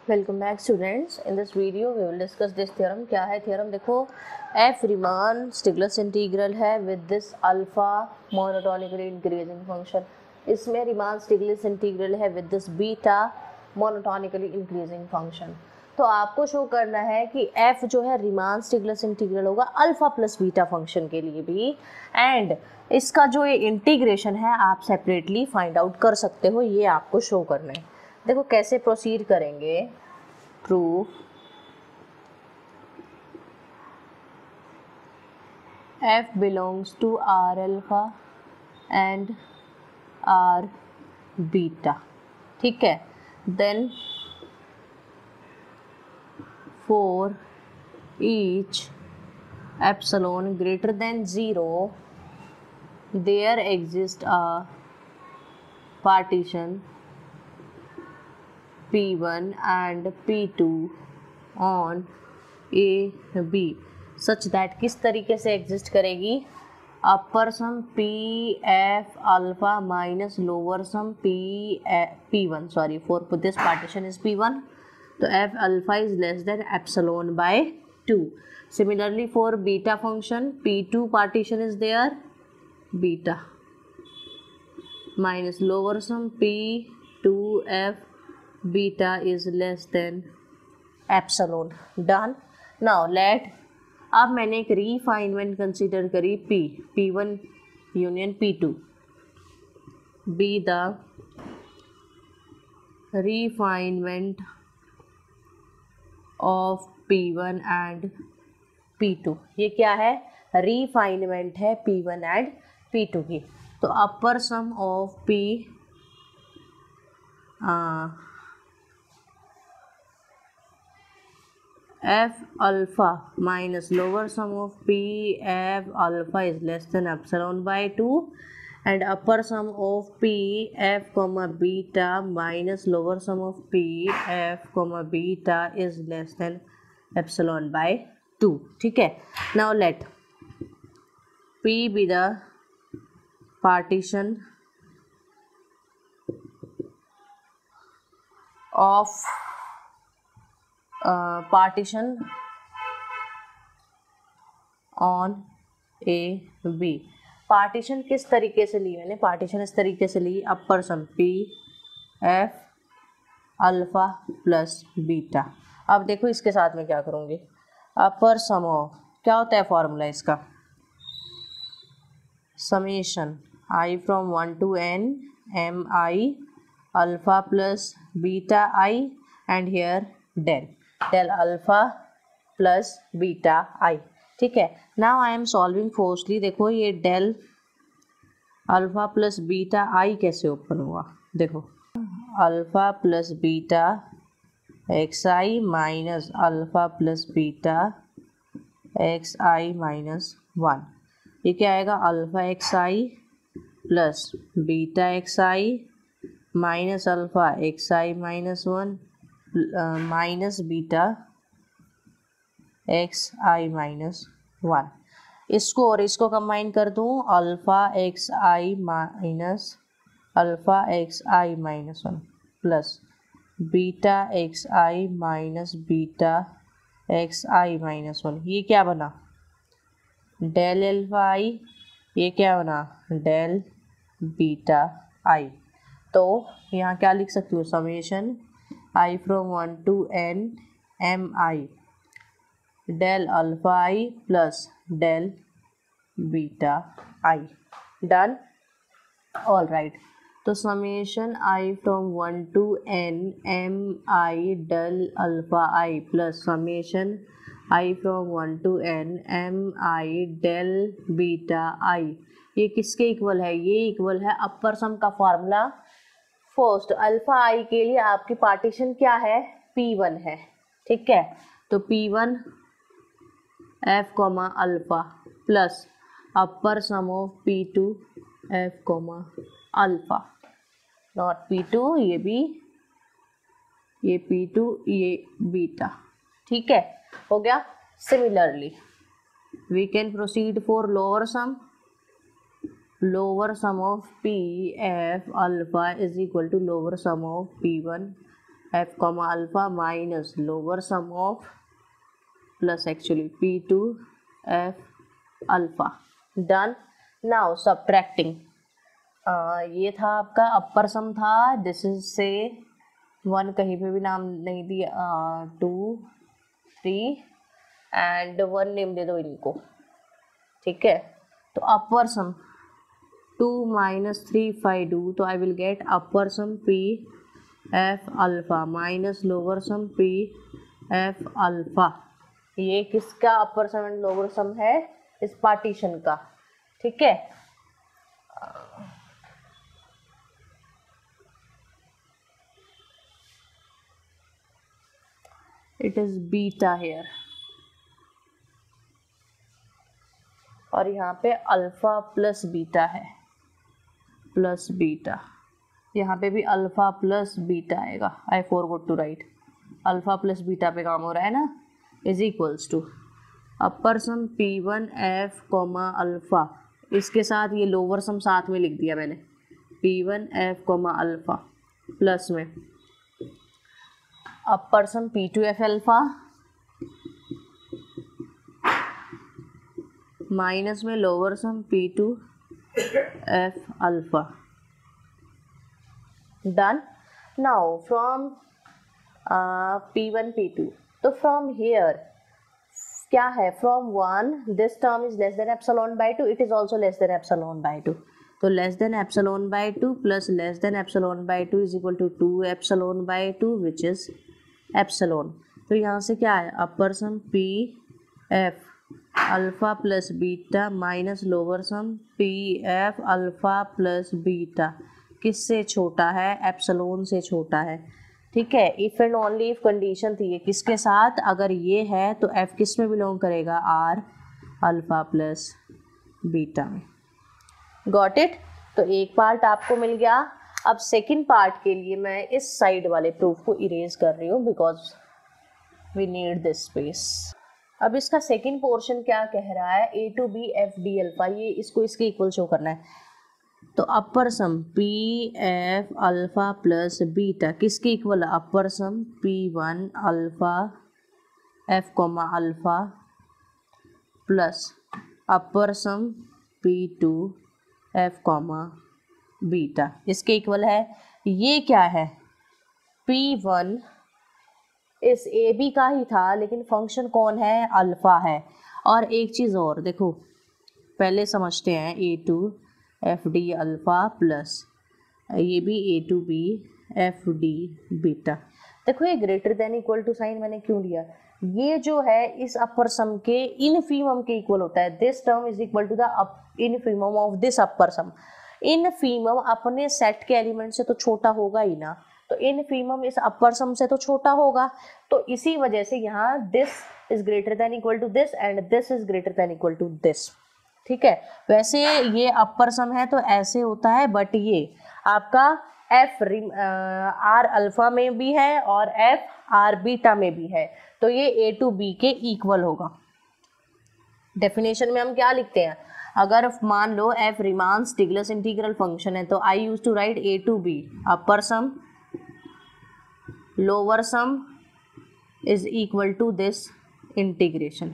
Welcome back students. In this video we will discuss this theorem. क्या है theorem? देखो, F Riemann Stieltjes integral है with this alpha monotonically increasing function. इसमें Riemann Stieltjes integral है with this beta monotonically increasing function. तो आपको show करना है कि एफ जो है रीमान स्टिगलस इंटीग्रल होगा अल्फा प्लस बीटा फंक्शन के लिए भी, एंड इसका जो ये इंटीग्रेशन है आप सेपरेटली फाइंड आउट कर सकते हो। ये आपको शो करना है। देखो कैसे प्रोसीड करेंगे। Proof f belongs to R alpha and R beta, ठीक है। Then for each epsilon greater than 0 there exists a partition P1 and P2 on A B such that किस तरीके से एग्जिस्ट करेगी? Upper sum P F alpha minus lower sum P1 sorry for this partition is P1, तो F alpha is less than epsilon by 2. Similarly for beta function P2 partition is there beta minus lower sum P2F beta is less than epsilon. Done. Now let, अब मैंने एक रीफाइनमेंट consider करी P1 union P2 be the refinement of P1 and P2. ये क्या है? रीफाइनमेंट है P1 and P2 की। तो upper sum of P f alpha minus lower sum of p f alpha is less than epsilon by 2, and upper sum of p f comma beta minus lower sum of p f comma beta is less than epsilon by 2, ठीक है। now let p be the partition of partition on A B। Partition किस तरीके से ली मैंने? Partition इस तरीके से ली, अपर sum P F alpha plus beta. अब देखो इसके साथ में क्या करूँगी, अपर सम ऑफ, क्या होता है फॉर्मूला इसका? Summation I from 1 to n m I alpha plus beta I and here del alpha plus beta i, ठीक है। Now I am solving forcely. देखो ये del alpha plus beta i कैसे open हुआ? देखो alpha plus beta x i minus alpha plus beta x i minus 1, ये क्या आएगा? Alpha x i plus beta x i minus alpha x i minus 1 minus beta x i minus 1। इसको और इसको combine कर दूँ, alpha x i minus alpha x i minus 1 plus beta x i minus beta x i minus 1, ये क्या बना? Del alpha आई। ये क्या बना? डेल बीटा आई। तो यहाँ क्या लिख सकती हूँ? Summation I from 1 to n m I del alpha I plus del beta I. Done? All right. तो summation I from 1 to n m I del alpha I plus summation I from 1 to n m I del beta I, ये किसके equal है? ये equal है upper सम का formula. First alpha आई के लिए आपकी पार्टीशन क्या है? P1 है, ठीक है। तो P1 F comma alpha plus upper sum of P2 F comma alpha, not P2, ये भी, ये P2, ये बीटा, ठीक है। हो गया। Similarly we can proceed for lower sum lower sum of P F alpha is equal to lower sum of P1 F comma alpha minus lower some of plus actually P2 f alpha. Done. Now subtracting, ये था आपका अपर सम था, this is से 1 कहीं पे भी नाम नहीं दिया, 2 3 एंड 1 नेम दे दो इनको, ठीक है। तो अपर सम 2 माइनस 3 5 2, तो I will get upper sum P F alpha minus lower sum P F alpha. ये किसका अपर सम एंड लोअर सम है? इस पार्टीशन का, ठीक है। इट इज बीटा हेयर, और यहाँ पे अल्फा प्लस बीटा है, प्लस बीटा, यहाँ पे भी अल्फा प्लस बीटा आएगा। I forgot to write, alpha plus beta पे काम हो रहा है ना, is equals to upper sum P1 F comma alpha, इसके साथ ये लोअर सम साथ में लिख दिया मैंने, P1 F comma alpha plus में upper sum P2 f alpha minus में lower sum P2 f alpha. Done. Now from P1 P2, तो फ्रॉम हियर क्या है, from 1 this term is less than epsilon by 2, it is also less than epsilon by 2, तो less than epsilon by 2 plus less than epsilon by 2 is equal to 2 epsilon by 2 which is epsilon. तो यहाँ से क्या है, upper sum P F alpha plus beta minus lower sum P F alpha plus beta, किससे छोटा है? Epsilon से छोटा है, ठीक है। If and only if condition थी ये किसके साथ, अगर ये है तो एफ किस में बिलोंग करेगा? आर अल्फा प्लस बीटा में। Got it. तो एक पार्ट आपको मिल गया। अब सेकंड पार्ट के लिए मैं इस साइड वाले प्रूफ को इरेज कर रही हूँ because we need this space. अब इसका सेकंड पोर्शन क्या कह रहा है, a to b f d alpha, ये इसको इसके इक्वल शो करना है। तो upper sum P F alpha plus beta किसके इक्वल है? Upper sum P1 alpha f comma alpha plus upper sum P2 f comma beta, इसके इक्वल है। ये क्या है? P1 इस ए बी का ही था लेकिन फंक्शन कौन है? अल्फा है। और एक चीज़ और देखो, पहले समझते हैं, a to f d alpha plus ये भी a to b f d beta. देखो ये greater than equal to sign मैंने क्यों लिया, ये जो है इस अपर सम के इनफीमम के इक्वल होता है। This term is equal to the infimum of this upper sum. Infimum अपने सेट के एलिमेंट से तो छोटा होगा ही ना, तो इनफीमम इस अपर सम से तो छोटा होगा, तो इसी वजह से यहाँ this is greater than equal to this and this is greater than equal to this, ठीक है। वैसे ये अपर सम है तो ऐसे होता है, बट ये आपका एफ आर अल्फा में भी है और एफ आर बीटा में भी है, तो ये ए टू बी के इक्वल होगा। डेफिनेशन में हम क्या लिखते हैं, अगर मान लो f Riemann Stieltjes integral function है तो I use to write a to b upper sum lower sum is equal to this integration,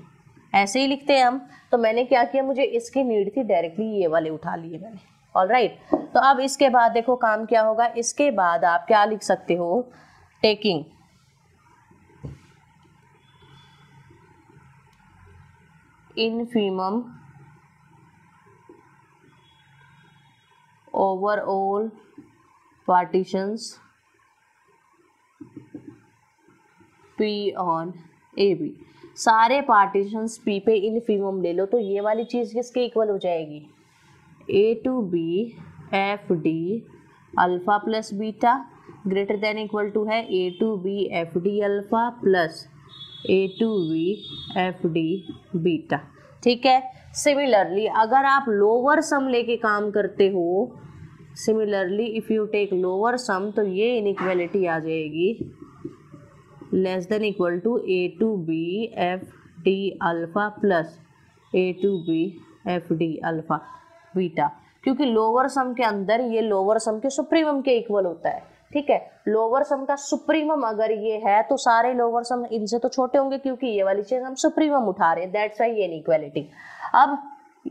ऐसे ही लिखते हैं हम। तो मैंने क्या किया, मुझे इसकी नीड थी, डायरेक्टली ये वाले उठा लिए मैंने। ऑलराइट, तो अब इसके बाद देखो काम क्या होगा, इसके बाद आप क्या लिख सकते हो, taking infimum over all partitions P on AB। सारे पार्टीशंस P पे इनफीमम ले लो तो ये वाली चीज़ किसके इक्वल हो जाएगी, A to B f d alpha plus beta greater than equal to है A to B f d alpha plus A to B f d beta, ठीक है। सिमिलरली अगर आप लोअर सम लेके काम करते हो, similarly if you take lower sum तो ये इनइक्वालिटी आ जाएगी less than equal to A to B f d alpha plus A to B f d alpha beta, क्योंकि लोअर सम के अंदर ये लोअर सम के सुप्रीमम के इक्वल होता है, ठीक है। लोअर सम का सुप्रीमम अगर ये है तो सारे लोअर सम इनसे तो छोटे होंगे क्योंकि ये वाली चीज हम सुप्रीमम उठा रहे हैं, दैट्स व्हाई ये इनइक्वालिटी। अब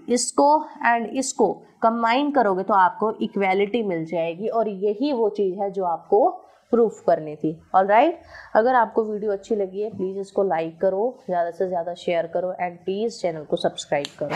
इसको एंड इसको कंबाइन करोगे तो आपको इक्वालिटी मिल जाएगी और यही वो चीज है जो आपको प्रूफ करनी थी। ऑलराइट, अगर आपको वीडियो अच्छी लगी है प्लीज इसको लाइक करो, ज्यादा से ज्यादा शेयर करो एंड प्लीज चैनल को सब्सक्राइब करो।